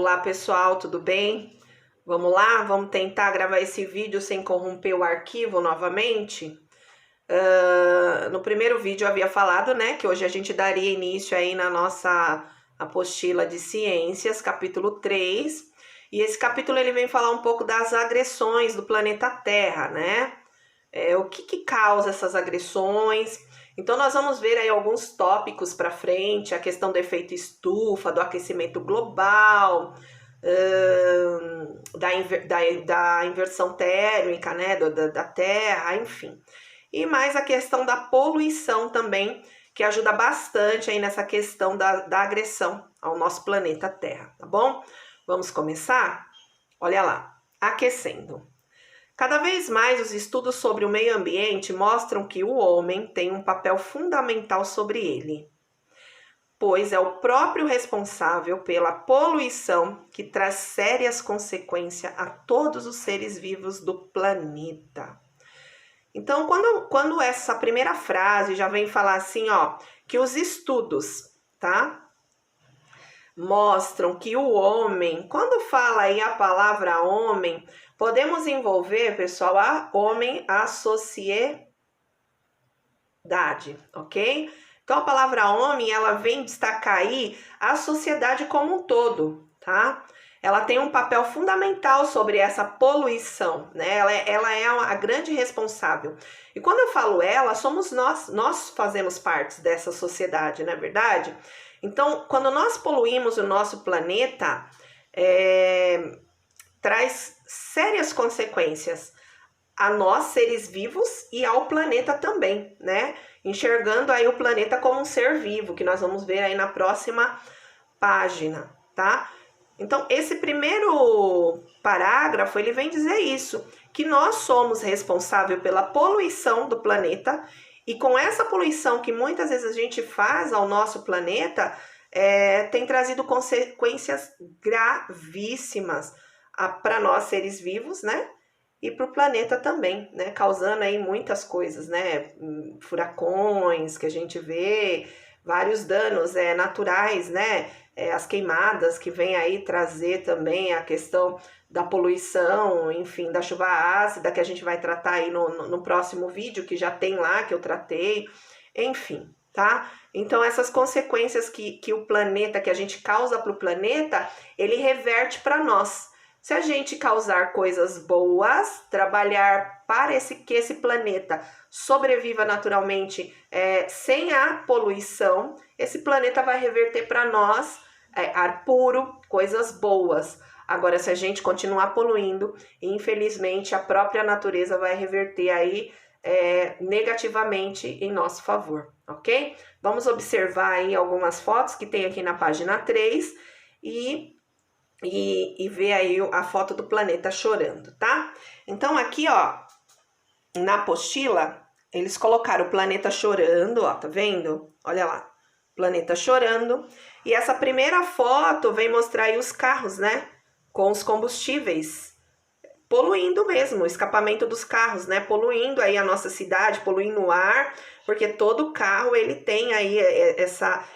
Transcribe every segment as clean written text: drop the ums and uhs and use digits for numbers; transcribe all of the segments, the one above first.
Olá pessoal, tudo bem? Vamos lá, vamos tentar gravar esse vídeo sem corromper o arquivo novamente. No primeiro vídeo eu havia falado, né, que hoje a gente daria início aí na nossa apostila de ciências, capítulo 3. E esse capítulo ele vem falar um pouco das agressões do planeta Terra, né? O que causa essas agressões. Então nós vamos ver aí alguns tópicos para frente, a questão do efeito estufa, do aquecimento global, da inversão térmica, né, da Terra, enfim. E mais a questão da poluição também, que ajuda bastante aí nessa questão da agressão ao nosso planeta Terra, tá bom? Vamos começar? Olha lá, aquecendo. Cada vez mais os estudos sobre o meio ambiente mostram que o homem tem um papel fundamental sobre ele, pois é o próprio responsável pela poluição que traz sérias consequências a todos os seres vivos do planeta. Então, quando essa primeira frase já vem falar assim, ó, que os estudos, tá? Mostram que o homem, quando fala aí a palavra homem, podemos envolver, pessoal, a homem, a sociedade, ok? Então, a palavra homem, ela vem destacar aí a sociedade como um todo, tá? Ela tem um papel fundamental sobre essa poluição, né? Ela é a grande responsável. E quando eu falo ela, somos nós fazemos parte dessa sociedade, não é verdade? Então, quando nós poluímos o nosso planeta, traz sérias consequências a nós, seres vivos, e ao planeta também, né? Enxergando aí o planeta como um ser vivo, que nós vamos ver aí na próxima página, tá? Então, esse primeiro parágrafo, ele vem dizer isso, que nós somos responsáveis pela poluição do planeta, e com essa poluição que muitas vezes a gente faz ao nosso planeta, tem trazido consequências gravíssimas para nós seres vivos, né? E para o planeta também, né? Causando aí muitas coisas, né? Furacões que a gente vê, vários danos naturais, né? As queimadas que vem aí trazer também a questão da poluição, enfim, da chuva ácida, que a gente vai tratar aí no próximo vídeo, que já tem lá, que eu tratei, enfim, tá? Então, essas consequências que o planeta, que a gente causa para o planeta, ele reverte para nós. Se a gente causar coisas boas, trabalhar para que esse planeta sobreviva naturalmente sem a poluição, esse planeta vai reverter para nós ar puro, coisas boas. Agora, se a gente continuar poluindo, infelizmente a própria natureza vai reverter aí negativamente em nosso favor, ok? Vamos observar aí algumas fotos que tem aqui na página 3 e ver aí a foto do planeta chorando, tá? Então aqui, ó, na apostila, eles colocaram o planeta chorando, ó, tá vendo? Olha lá, planeta chorando. E essa primeira foto vem mostrar aí os carros, né? Com os combustíveis, poluindo mesmo, o escapamento dos carros, né? Poluindo aí a nossa cidade, poluindo o ar, porque todo carro ele tem aí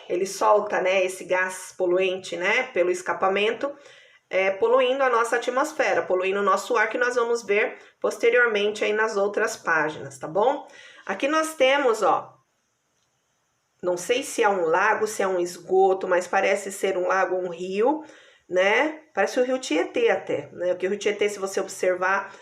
ele solta, né, esse gás poluente, né, pelo escapamento, poluindo a nossa atmosfera, poluindo o nosso ar, que nós vamos ver posteriormente aí nas outras páginas, tá bom? Aqui nós temos, ó, não sei se é um lago, se é um esgoto, mas parece ser um lago, um rio, né? Parece o rio Tietê até, né? Porque o rio Tietê, se você observar,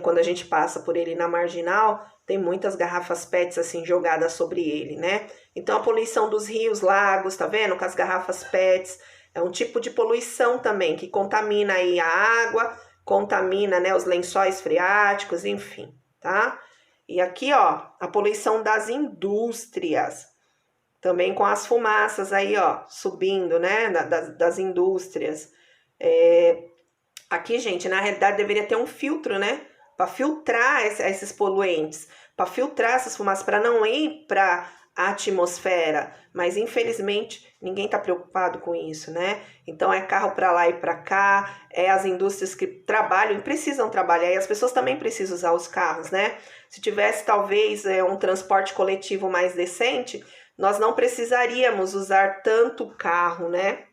quando a gente passa por ele na marginal, tem muitas garrafas PETs assim jogadas sobre ele, né? Então a poluição dos rios, lagos, tá vendo? Com as garrafas PETs, é um tipo de poluição também que contamina aí a água, contamina, né, os lençóis freáticos, enfim, tá? E aqui, ó, a poluição das indústrias, também com as fumaças aí, ó, subindo, né, das indústrias. Aqui, gente, na realidade deveria ter um filtro, né, para filtrar esses poluentes, para filtrar essas fumaças, para não ir para a atmosfera, mas infelizmente ninguém está preocupado com isso, né? Então é carro para lá e para cá, as indústrias que trabalham e precisam trabalhar, e as pessoas também precisam usar os carros, né? Se tivesse talvez um transporte coletivo mais decente, nós não precisaríamos usar tanto carro, né?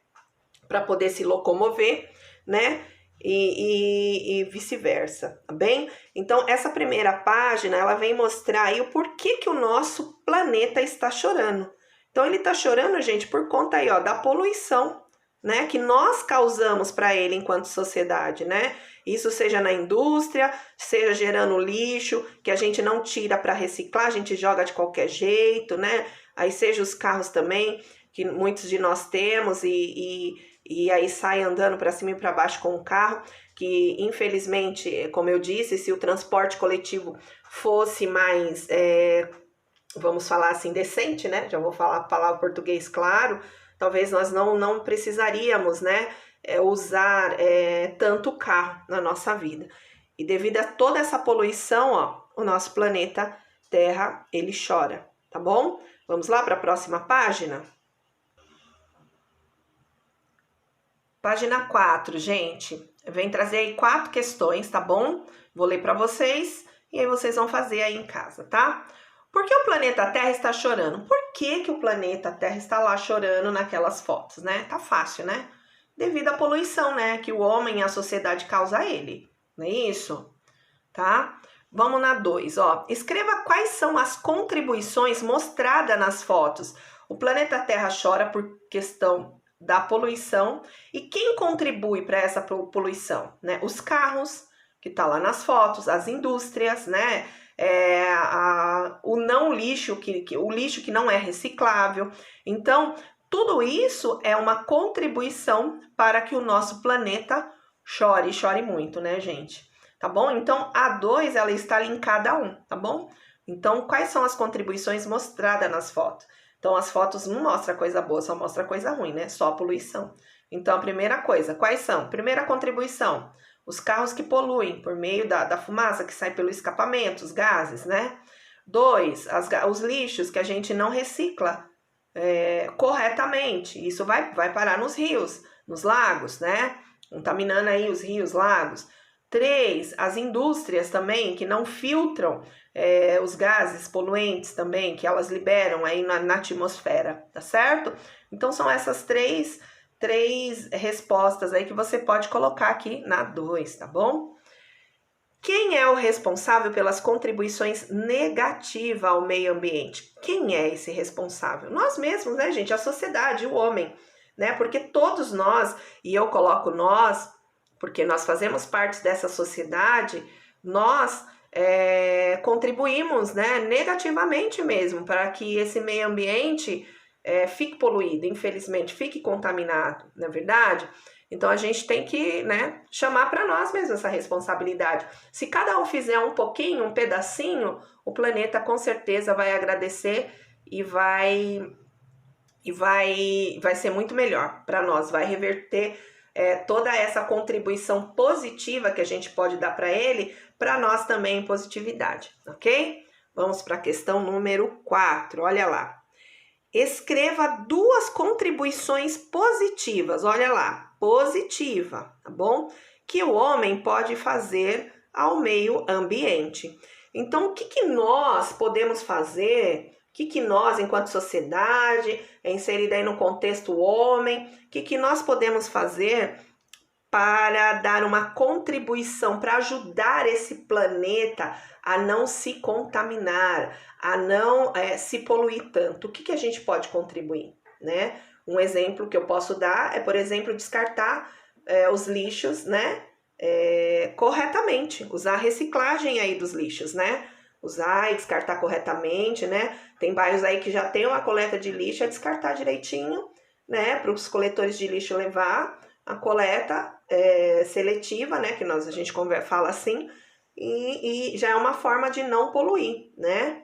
para poder se locomover, né? E vice-versa, tá bem? Então, essa primeira página, ela vem mostrar aí o porquê que o nosso planeta está chorando. Então, ele está chorando, gente, por conta aí, ó, da poluição, né? Que nós causamos para ele enquanto sociedade, né? Isso seja na indústria, seja gerando lixo, que a gente não tira para reciclar, a gente joga de qualquer jeito, né? Aí seja os carros também, que muitos de nós temos, e aí sai andando para cima e para baixo com o carro, que infelizmente, como eu disse, se o transporte coletivo fosse mais, vamos falar assim, decente, né? Já vou falar a palavra português claro, talvez nós não precisaríamos, né, usar tanto o carro na nossa vida. E devido a toda essa poluição, ó, o nosso planeta Terra, ele chora, tá bom? Vamos lá para a próxima página? Página 4, gente. Vem trazer aí 4 questões, tá bom? Vou ler para vocês e aí vocês vão fazer aí em casa, tá? Por que o planeta Terra está chorando? Por que o planeta Terra está lá chorando naquelas fotos, né? Tá fácil, né? Devido à poluição, né? Que o homem e a sociedade causa a ele. Não é isso? Tá? Vamos na 2, ó. Escreva quais são as contribuições mostradas nas fotos. O planeta Terra chora por questão da poluição. E quem contribui para essa poluição? Né? Os carros, que tá lá nas fotos, as indústrias, né? O não lixo, o lixo que não é reciclável. Então, tudo isso é uma contribuição para que o nosso planeta chore muito, né, gente? Tá bom? Então, a 2, ela está linkada a 1, tá bom? Então, quais são as contribuições mostradas nas fotos? Então, as fotos não mostram coisa boa, só mostra coisa ruim, né? Só a poluição. Então, a primeira coisa, quais são? Primeira contribuição, os carros que poluem por meio da fumaça que sai pelo escapamento, os gases, né? 2, os lixos que a gente não recicla corretamente. Isso vai parar nos rios, nos lagos, né? Contaminando aí os rios, lagos. 3, as indústrias também que não filtram os gases poluentes também, que elas liberam aí na atmosfera, tá certo? Então, são essas três respostas aí que você pode colocar aqui na 2, tá bom? Quem é o responsável pelas contribuições negativas ao meio ambiente? Quem é esse responsável? Nós mesmos, né, gente? A sociedade, o homem, né? Porque todos nós, e eu coloco nós, porque nós fazemos parte dessa sociedade, nós contribuímos, né, negativamente mesmo, para que esse meio ambiente fique poluído, infelizmente, fique contaminado, não é verdade? Então, a gente tem que, né, chamar para nós mesmos essa responsabilidade. Se cada um fizer um pouquinho, um pedacinho, o planeta com certeza vai agradecer e vai ser muito melhor para nós, vai reverter toda essa contribuição positiva que a gente pode dar para ele, para nós também em positividade, ok? Vamos para a questão número 4, olha lá. Escreva 2 contribuições positivas, olha lá, positiva, tá bom? Que o homem pode fazer ao meio ambiente. Então, o que nós podemos fazer? O que nós, enquanto sociedade, inserida aí no contexto homem, o que nós podemos fazer para dar uma contribuição, para ajudar esse planeta a não se contaminar, a não se poluir tanto? O que a gente pode contribuir, né? Um exemplo que eu posso dar é, por exemplo, descartar os lixos, né? Corretamente, usar a reciclagem aí dos lixos, né? Usar e descartar corretamente, né? Tem bairros aí que já tem uma coleta de lixo, é descartar direitinho, né? Para os coletores de lixo levar a coleta seletiva, né? Que a gente fala assim, e já é uma forma de não poluir, né?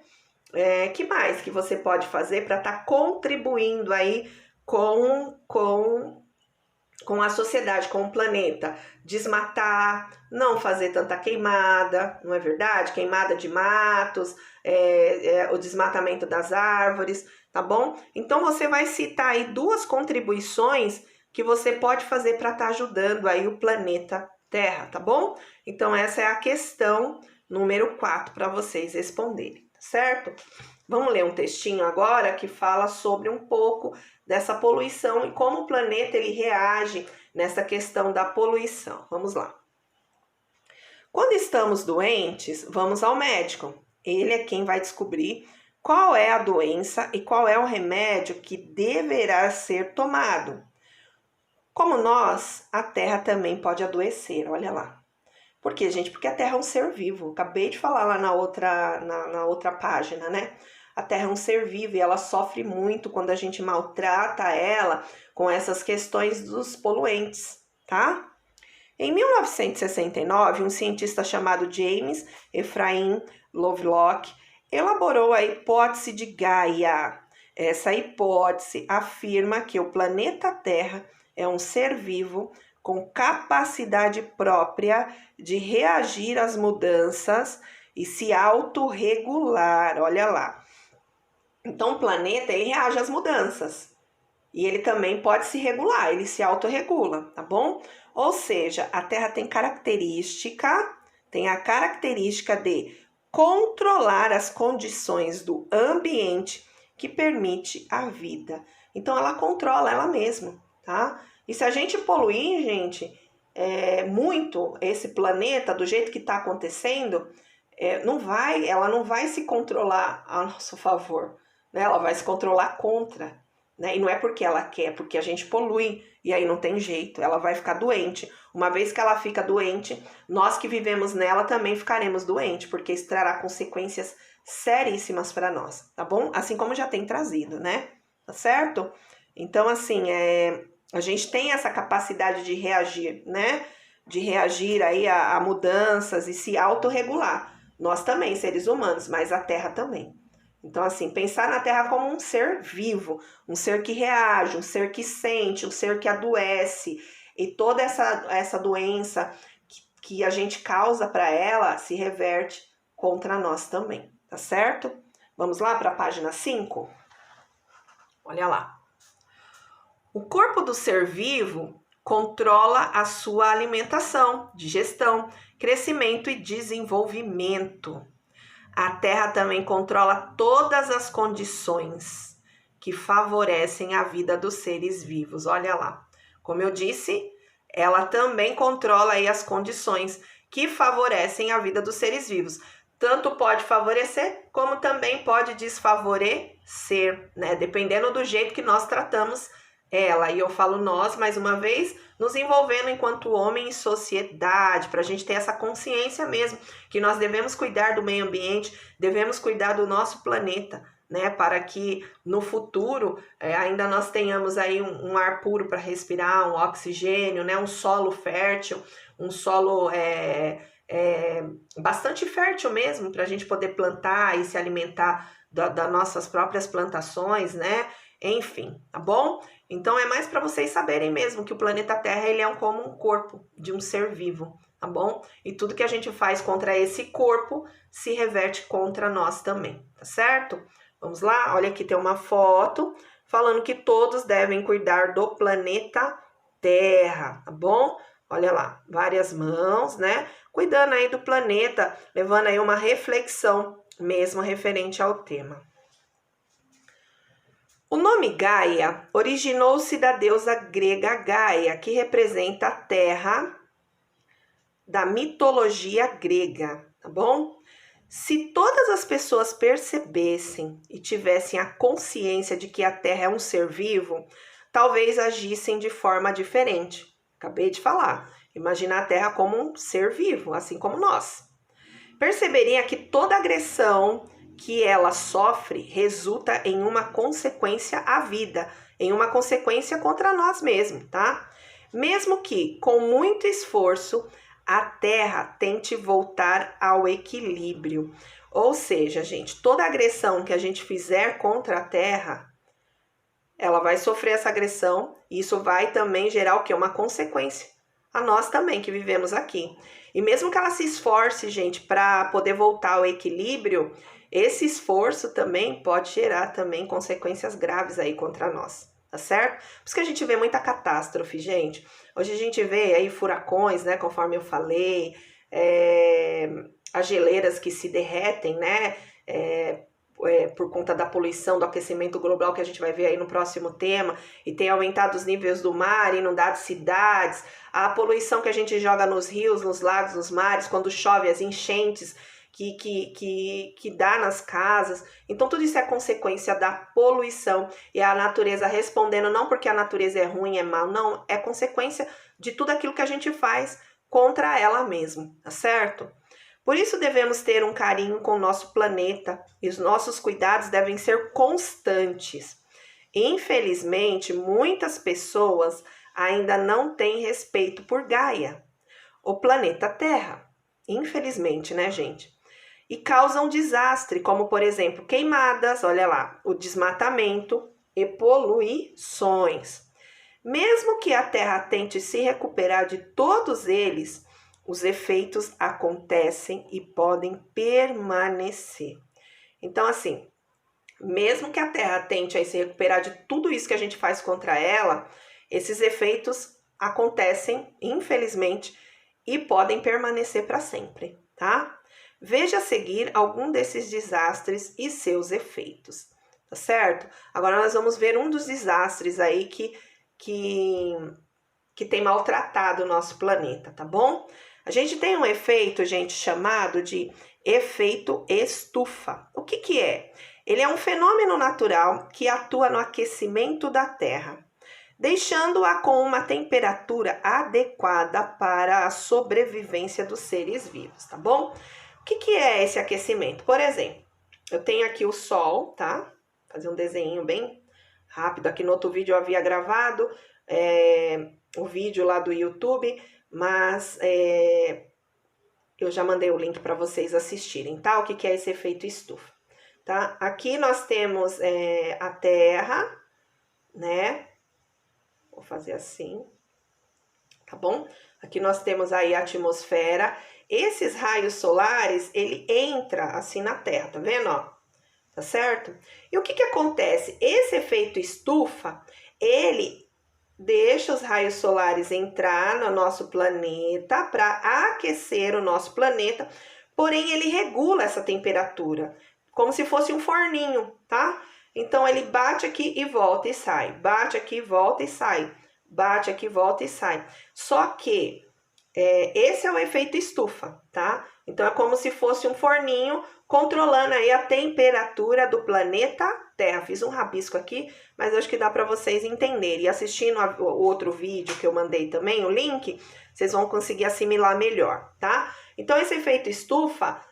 Que mais que você pode fazer para estar contribuindo aí com a sociedade, com o planeta? Desmatar, não fazer tanta queimada, não é verdade? Queimada de matos, o desmatamento das árvores, tá bom? Então, você vai citar aí 2 contribuições que você pode fazer para estar ajudando aí o planeta Terra, tá bom? Então, essa é a questão número 4 para vocês responderem, certo? Vamos ler um textinho agora que fala sobre um pouco dessa poluição e como o planeta ele reage nessa questão da poluição. Vamos lá. Quando estamos doentes, vamos ao médico. Ele é quem vai descobrir qual é a doença e qual é o remédio que deverá ser tomado. Como nós, a Terra também pode adoecer, olha lá. Por quê, gente? Porque a Terra é um ser vivo. Acabei de falar lá na outra página, né? A Terra é um ser vivo e ela sofre muito quando a gente maltrata ela com essas questões dos poluentes, tá? Em 1969, um cientista chamado James Ephraim Lovelock elaborou a hipótese de Gaia. Essa hipótese afirma que o planeta Terra é um ser vivo com capacidade própria de reagir às mudanças e se autorregular. Olha lá. Então, o planeta ele reage às mudanças e ele também pode se regular, ele se autorregula, tá bom? Ou seja, a Terra tem a característica de controlar as condições do ambiente que permite a vida. Então, ela controla ela mesma, tá? E se a gente poluir, gente, muito esse planeta do jeito que está acontecendo, ela não vai se controlar a nosso favor, né? Ela vai se controlar contra, né? E não é porque ela quer, porque a gente polui e aí não tem jeito, ela vai ficar doente. Uma vez que ela fica doente, nós que vivemos nela também ficaremos doentes, porque isso trará consequências seríssimas para nós, tá bom? Assim como já tem trazido, né? Tá certo? Então, assim, a gente tem essa capacidade de reagir, né? De reagir aí a mudanças e se autorregular. Nós também, seres humanos, mas a Terra também. Então, assim, pensar na Terra como um ser vivo, um ser que reage, um ser que sente, um ser que adoece. E toda essa doença que a gente causa para ela se reverte contra nós também, tá certo? Vamos lá para a página 5? Olha lá. O corpo do ser vivo controla a sua alimentação, digestão, crescimento e desenvolvimento. A Terra também controla todas as condições que favorecem a vida dos seres vivos. Olha lá. Como eu disse, ela também controla aí as condições que favorecem a vida dos seres vivos. Tanto pode favorecer, como também pode desfavorecer, né? Dependendo do jeito que nós tratamos ela. E eu falo nós, mais uma vez, nos envolvendo enquanto homem em sociedade, para a gente ter essa consciência mesmo, que nós devemos cuidar do meio ambiente, devemos cuidar do nosso planeta, né? Para que no futuro ainda nós tenhamos aí um ar puro para respirar, um oxigênio, né? Um solo fértil, um solo bastante fértil mesmo, para a gente poder plantar e se alimentar das nossas próprias plantações, né? Enfim, tá bom? Então é mais para vocês saberem mesmo que o planeta Terra ele é como um corpo de um ser vivo, tá bom? E tudo que a gente faz contra esse corpo se reverte contra nós também, tá certo? Vamos lá? Olha aqui, tem uma foto falando que todos devem cuidar do planeta Terra, tá bom? Olha lá, várias mãos, né? Cuidando aí do planeta, levando aí uma reflexão mesmo referente ao tema. O nome Gaia originou-se da deusa grega Gaia, que representa a Terra da mitologia grega, tá bom? Se todas as pessoas percebessem e tivessem a consciência de que a Terra é um ser vivo, talvez agissem de forma diferente. Acabei de falar. Imagina a Terra como um ser vivo, assim como nós. Perceberia que toda agressão que ela sofre resulta em uma consequência à vida, em uma consequência contra nós mesmos, tá? Mesmo que, com muito esforço, a Terra tente voltar ao equilíbrio. Ou seja, gente, toda agressão que a gente fizer contra a Terra, ela vai sofrer essa agressão e isso vai também gerar o quê? Uma consequência a nós também que vivemos aqui. E mesmo que ela se esforce, gente, para poder voltar ao equilíbrio, esse esforço também pode gerar também consequências graves aí contra nós, tá certo? Por isso que a gente vê muita catástrofe, gente. Hoje a gente vê aí furacões, né, conforme eu falei, as geleiras que se derretem, né, por conta da poluição, do aquecimento global, que a gente vai ver aí no próximo tema, e tem aumentado os níveis do mar, inundado cidades, a poluição que a gente joga nos rios, nos lagos, nos mares, quando chove, as enchentes que dá nas casas. Então tudo isso é consequência da poluição, e a natureza respondendo, não porque a natureza é ruim, é mal, não, é consequência de tudo aquilo que a gente faz contra ela mesma, tá certo? Por isso devemos ter um carinho com o nosso planeta e os nossos cuidados devem ser constantes. Infelizmente, muitas pessoas ainda não têm respeito por Gaia, o planeta Terra. Infelizmente, né, gente? E causam desastre, como por exemplo, queimadas, olha lá, o desmatamento e poluições. Mesmo que a Terra tente se recuperar de todos eles, os efeitos acontecem e podem permanecer. Então, assim, mesmo que a Terra tente aí se recuperar de tudo isso que a gente faz contra ela, esses efeitos acontecem, infelizmente, e podem permanecer para sempre, tá? Veja a seguir algum desses desastres e seus efeitos, tá certo? Agora nós vamos ver um dos desastres aí que tem maltratado o nosso planeta, tá bom? A gente tem um efeito, gente, chamado de efeito estufa. O que é? Ele é um fenômeno natural que atua no aquecimento da Terra, deixando-a com uma temperatura adequada para a sobrevivência dos seres vivos, tá bom? O que é esse aquecimento? Por exemplo, eu tenho aqui o Sol, tá? Vou fazer um desenho bem rápido. Aqui no outro vídeo eu havia gravado o vídeo lá do YouTube, mas eu já mandei o link para vocês assistirem, tá? O que é esse efeito estufa, tá? Aqui nós temos a Terra, né? Vou fazer assim, tá bom? Aqui nós temos aí a atmosfera. Esses raios solares, ele entra assim na Terra, tá vendo, ó? Tá certo? E o que acontece? Esse efeito estufa, ele deixa os raios solares entrar no nosso planeta para aquecer o nosso planeta, porém ele regula essa temperatura, como se fosse um forninho, tá? Então ele bate aqui e volta e sai, bate aqui, volta e sai, bate aqui, volta e sai. Só que esse é o efeito estufa, tá? Então é como se fosse um forninho controlando aí a temperatura do planeta Terra. Fiz um rabisco aqui, mas acho que dá para vocês entenderem. E assistindo o outro vídeo que eu mandei também, o link, vocês vão conseguir assimilar melhor, tá? Então esse efeito estufa,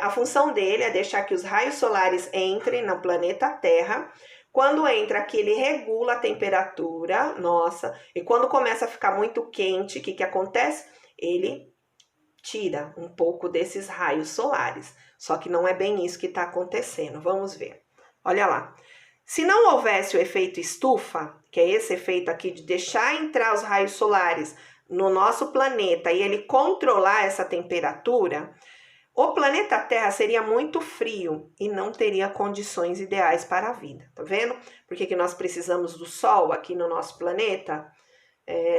a função dele é deixar que os raios solares entrem no planeta Terra. Quando entra aqui, ele regula a temperatura nossa. E quando começa a ficar muito quente, o que acontece? Ele tira um pouco desses raios solares. Só que não é bem isso que está acontecendo. Vamos ver. Olha lá. Se não houvesse o efeito estufa, que é esse efeito aqui de deixar entrar os raios solares no nosso planeta e ele controlar essa temperatura, o planeta Terra seria muito frio e não teria condições ideais para a vida. Tá vendo? Por que nós precisamos do Sol aqui no nosso planeta?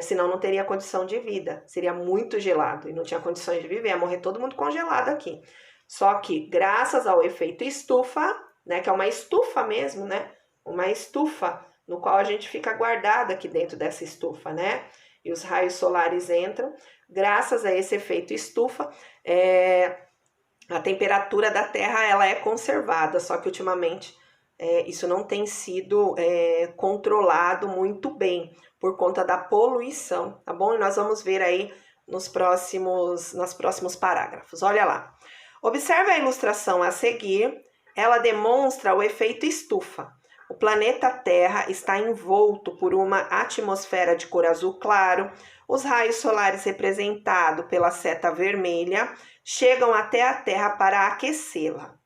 Senão não teria condição de vida, seria muito gelado e não tinha condições de viver, ia morrer todo mundo congelado aqui. Só que graças ao efeito estufa, né, que é uma estufa mesmo, né, uma estufa no qual a gente fica guardado aqui dentro dessa estufa, né, e os raios solares entram, graças a esse efeito estufa, a temperatura da Terra ela é conservada, só que ultimamente isso não tem sido controlado muito bem por conta da poluição, tá bom? E nós vamos ver aí nos próximos parágrafos. Olha lá. Observe a ilustração a seguir. Ela demonstra o efeito estufa. O planeta Terra está envolto por uma atmosfera de cor azul claro. Os raios solares representados pela seta vermelha chegam até a Terra para aquecê-la.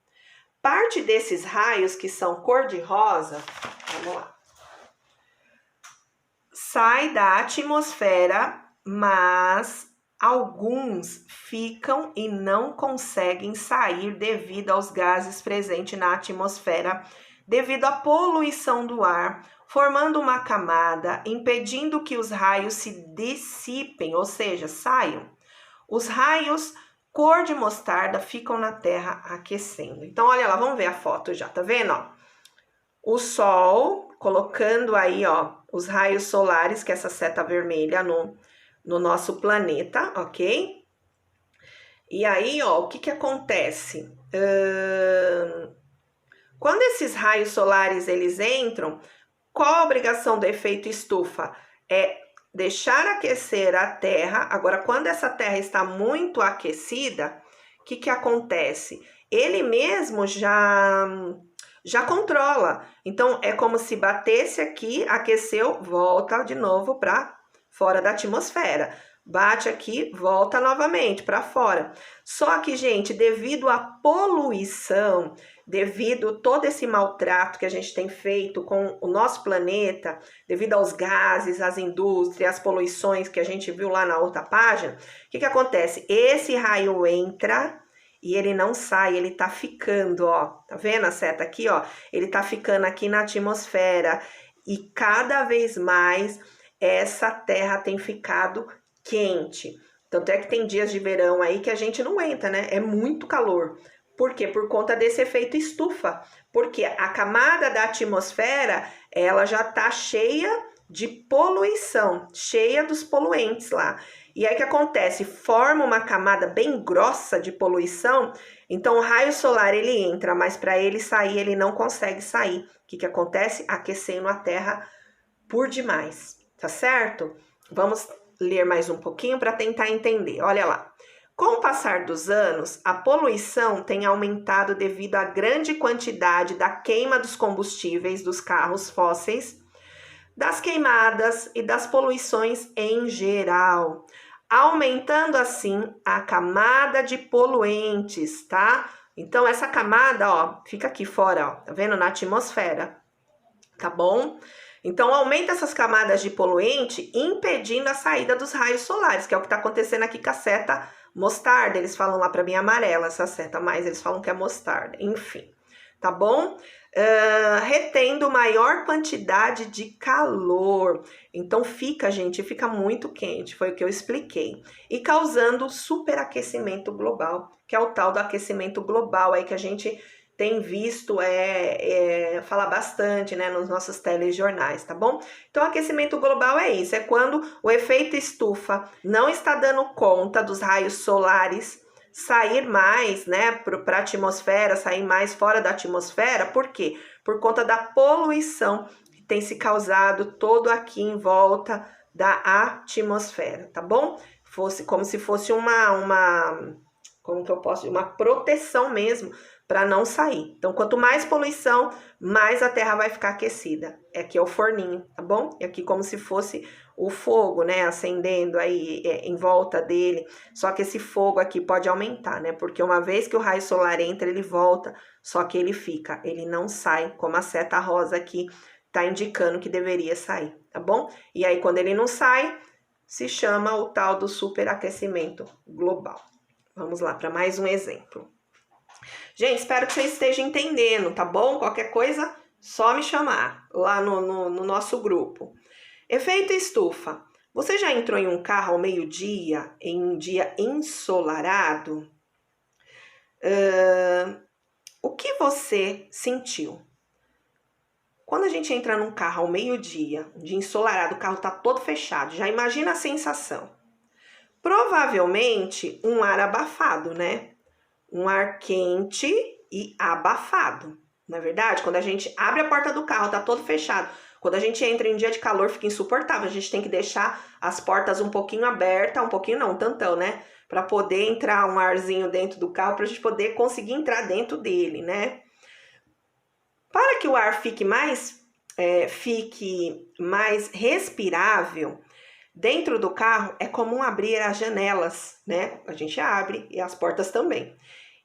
Parte desses raios que são cor-de-rosa, vamos lá, sai da atmosfera, mas alguns ficam e não conseguem sair devido aos gases presentes na atmosfera, devido à poluição do ar, formando uma camada, impedindo que os raios se dissipem, ou seja, saiam. Os raios cor de mostarda ficam na terra aquecendo. Então, olha lá, vamos ver a foto já, tá vendo, ó? O sol colocando aí, ó, os raios solares, que é essa seta vermelha no nosso planeta, ok? E aí, ó, o que que acontece? Quando esses raios solares, eles entram, qual a obrigação do efeito estufa? É deixar aquecer a Terra. Agora, quando essa Terra está muito aquecida, o que que acontece? Ele mesmo já controla. Então, é como se batesse aqui, aqueceu, volta de novo para fora da atmosfera. Bate aqui, volta novamente para fora. Só que, gente, devido à poluição, devido a todo esse maltrato que a gente tem feito com o nosso planeta, devido aos gases, às indústrias, às poluições que a gente viu lá na outra página, o que que acontece? Esse raio entra e ele não sai, ele tá ficando, ó, tá vendo a seta aqui, ó? Ele tá ficando aqui na atmosfera e cada vez mais essa terra tem ficado quente. Tanto é que tem dias de verão aí que a gente não aguenta, né? É muito calor. Por quê? Por conta desse efeito estufa. Porque a camada da atmosfera, ela já tá cheia de poluição, cheia dos poluentes lá. E aí o que acontece? Forma uma camada bem grossa de poluição, então o raio solar ele entra, mas para ele sair, ele não consegue sair. O que que acontece? Aquecendo a Terra por demais, tá certo? Vamos ler mais um pouquinho para tentar entender. Olha lá. Com o passar dos anos, a poluição tem aumentado devido à grande quantidade da queima dos combustíveis dos carros fósseis, das queimadas e das poluições em geral, aumentando assim a camada de poluentes, tá? Então essa camada, ó, fica aqui fora, ó, tá vendo? Na atmosfera, tá bom? Então aumenta essas camadas de poluente, impedindo a saída dos raios solares, que é o que tá acontecendo aqui com a seta mostarda. Eles falam lá para mim amarela essa seta, mas eles falam que é mostarda, enfim, tá bom? Retendo maior quantidade de calor. Então fica, gente, fica muito quente, foi o que eu expliquei. E causando superaquecimento global, que é o tal do aquecimento global aí que a gente tem visto falar bastante, né, nos nossos telejornais, tá bom? Então, aquecimento global é isso, é quando o efeito estufa não está dando conta dos raios solares sair mais, né, para a atmosfera, sair mais fora da atmosfera. Por quê? Por conta da poluição que tem se causado todo aqui em volta da atmosfera, tá bom? Como se fosse como que eu posso dizer? Uma proteção mesmo para não sair. Então, quanto mais poluição, mais a Terra vai ficar aquecida. Aqui é o forninho, tá bom? E aqui como se fosse o fogo, né, acendendo aí em volta dele. Só que esse fogo aqui pode aumentar, né? Porque uma vez que o raio solar entra, ele volta, só que ele fica, ele não sai, como a seta rosa aqui tá indicando que deveria sair, tá bom? E aí, quando ele não sai, se chama o tal do superaquecimento global. Vamos lá para mais um exemplo. Gente, espero que você esteja entendendo, tá bom? Qualquer coisa, só me chamar lá no nosso grupo. Efeito estufa. Você já entrou em um carro ao meio-dia, em um dia ensolarado? O que você sentiu? Quando a gente entra num carro ao meio-dia, de ensolarado, o carro tá todo fechado, já imagina a sensação. Provavelmente um ar abafado, né? Um ar quente e abafado, não é verdade? Quando a gente abre a porta do carro, tá todo fechado. Quando a gente entra em dia de calor, fica insuportável. A gente tem que deixar as portas um pouquinho abertas, um pouquinho não, um tantão, né? Para poder entrar um arzinho dentro do carro, para a gente poder conseguir entrar dentro dele, né? Para que o ar fique mais respirável, dentro do carro é comum abrir as janelas, né? A gente abre e as portas também.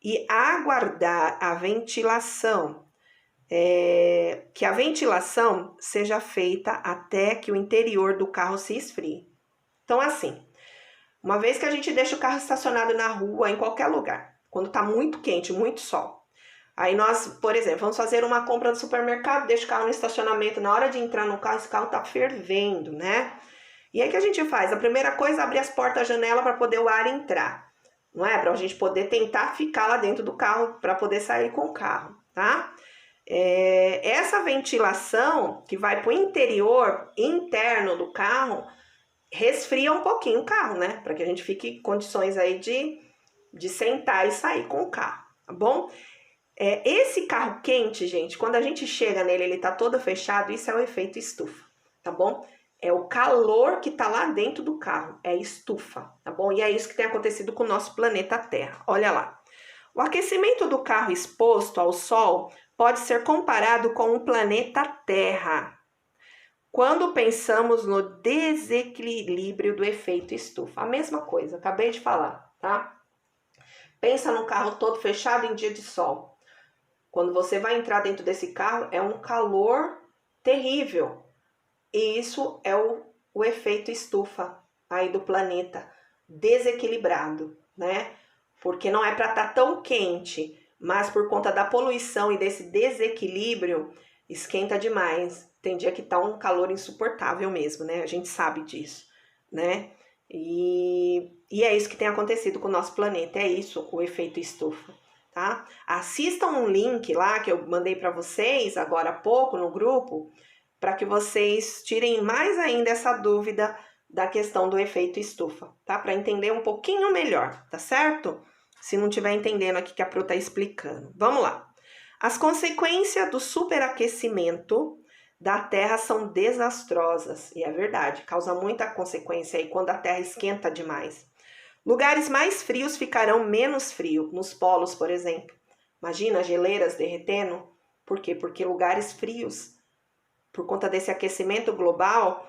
E aguardar a ventilação, que a ventilação seja feita até que o interior do carro se esfrie. Então, assim, uma vez que a gente deixa o carro estacionado na rua, em qualquer lugar, quando tá muito quente, muito sol, aí nós, por exemplo, vamos fazer uma compra no supermercado, deixa o carro no estacionamento, na hora de entrar no carro, esse carro tá fervendo, né? E aí o que a gente faz? A primeira coisa é abrir as portas, a janela para poder o ar entrar. não é? Para a gente poder tentar ficar lá dentro do carro, para poder sair com o carro, tá? Essa ventilação que vai para o interior interno do carro resfria um pouquinho o carro, né? Para que a gente fique em condições aí de sentar e sair com o carro, tá bom? Esse carro quente, gente, quando a gente chega nele, ele tá todo fechado, isso é o efeito estufa, tá bom? É o calor que tá lá dentro do carro, é estufa, tá bom? E é isso que tem acontecido com o nosso planeta Terra, olha lá. O aquecimento do carro exposto ao sol pode ser comparado com o planeta Terra, quando pensamos no desequilíbrio do efeito estufa. A mesma coisa, acabei de falar, tá? Pensa num carro todo fechado em dia de sol. Quando você vai entrar dentro desse carro, é um calor terrível. E isso é o efeito estufa aí do planeta, desequilibrado, né? Porque não é para estar tão quente, mas por conta da poluição e desse desequilíbrio, esquenta demais. Tem dia que tá um calor insuportável mesmo, né? A gente sabe disso, né? E é isso que tem acontecido com o nosso planeta, é isso, o efeito estufa, tá? Assistam um link lá que eu mandei para vocês agora há pouco no grupo, para que vocês tirem mais ainda essa dúvida da questão do efeito estufa, tá? Para entender um pouquinho melhor, tá certo? Se não estiver entendendo aqui que a Pro tá explicando. Vamos lá. As consequências do superaquecimento da Terra são desastrosas, e é verdade, causa muita consequência aí quando a Terra esquenta demais. Lugares mais frios ficarão menos frios, nos polos, por exemplo. Imagina geleiras derretendo. Por quê? Porque lugares frios, por conta desse aquecimento global,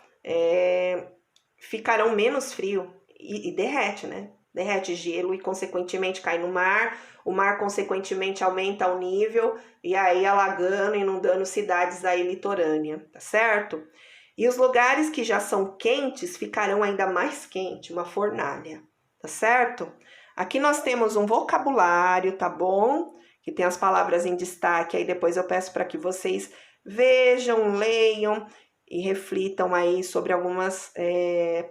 ficarão menos frio e derrete, né? Derrete gelo e consequentemente cai no mar, o mar consequentemente aumenta o nível e aí alagando, inundando cidades aí litorânea, tá certo? E os lugares que já são quentes ficarão ainda mais quentes, uma fornalha, tá certo? Aqui nós temos um vocabulário, tá bom? Que tem as palavras em destaque, aí depois eu peço para que vocês vejam, leiam e reflitam aí sobre algumas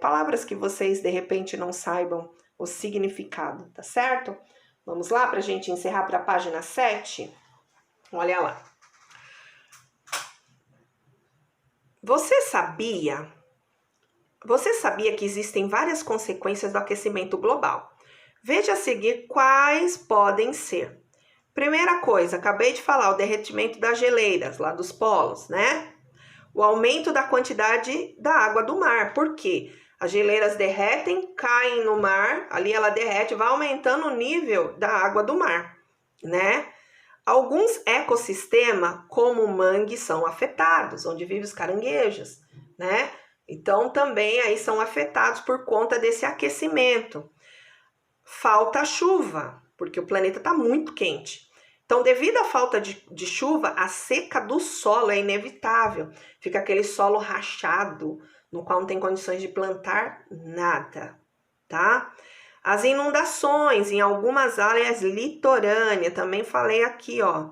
palavras que vocês de repente não saibam o significado, tá certo? Vamos lá para a gente encerrar para a página 7? Olha lá. Você sabia que existem várias consequências do aquecimento global? Veja a seguir quais podem ser. Primeira coisa, acabei de falar, o derretimento das geleiras lá dos polos, né? O aumento da quantidade da água do mar. Por quê? As geleiras derretem, caem no mar, ali ela derrete, vai aumentando o nível da água do mar, né? Alguns ecossistemas, como o mangue, são afetados, onde vivem os caranguejos, né? Então, também aí são afetados por conta desse aquecimento. Falta chuva, porque o planeta está muito quente. Então, devido à falta de chuva, a seca do solo é inevitável. Fica aquele solo rachado, no qual não tem condições de plantar nada, tá? As inundações em algumas áreas litorâneas, também falei aqui, ó,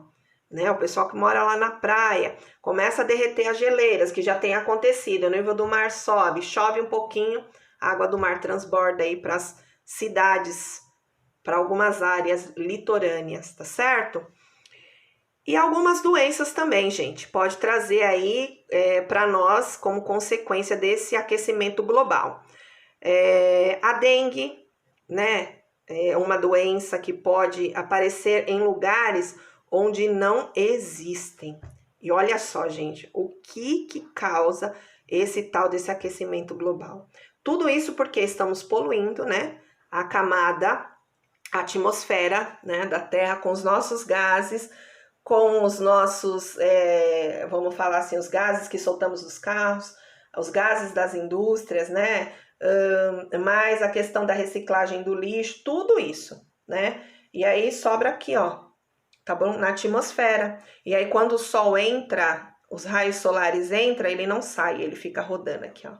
né? O pessoal que mora lá na praia, começa a derreter as geleiras, que já tem acontecido, o nível do mar sobe, chove um pouquinho, a água do mar transborda aí para as cidades, para algumas áreas litorâneas, tá certo? E algumas doenças também, gente, pode trazer aí para nós como consequência desse aquecimento global. A dengue, né, é uma doença que pode aparecer em lugares onde não existem. E olha só, gente, o que causa esse tal desse aquecimento global? Tudo isso porque estamos poluindo, né, a camada, a atmosfera, né, da Terra com os nossos gases, com os nossos, vamos falar assim, os gases que soltamos dos carros, os gases das indústrias, né? Mais a questão da reciclagem do lixo, tudo isso, né? E aí sobra aqui, ó, tá bom? Na atmosfera. E aí quando o sol entra, os raios solares entram, ele não sai, ele fica rodando aqui, ó.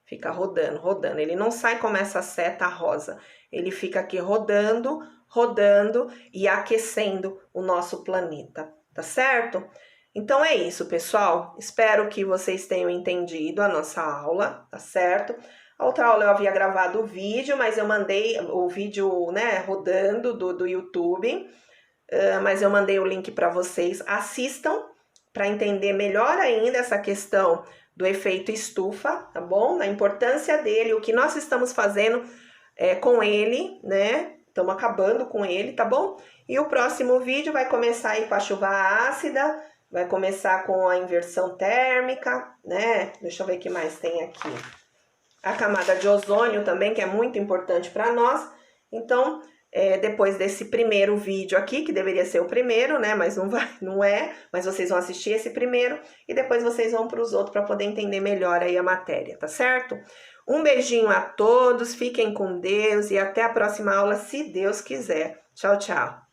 Fica rodando, rodando. Ele não sai como essa seta rosa. Ele fica aqui rodando, rodando e aquecendo o nosso planeta, tá certo? Então é isso, pessoal. Espero que vocês tenham entendido a nossa aula, tá certo? A outra aula eu havia gravado o vídeo, mas eu mandei o vídeo, né, rodando do YouTube, mas eu mandei o link para vocês. Assistam para entender melhor ainda essa questão do efeito estufa, tá bom? A importância dele, o que nós estamos fazendo com ele, né? Estamos acabando com ele, tá bom? E o próximo vídeo vai começar aí com a chuva ácida, vai começar com a inversão térmica, né? Deixa eu ver o que mais tem aqui. A camada de ozônio também, que é muito importante para nós. Então, depois desse primeiro vídeo aqui, que deveria ser o primeiro, né? Mas não é, mas vocês vão assistir esse primeiro e depois vocês vão para os outros para poder entender melhor aí a matéria, tá certo? Um beijinho a todos, fiquem com Deus e até a próxima aula, se Deus quiser. Tchau, tchau.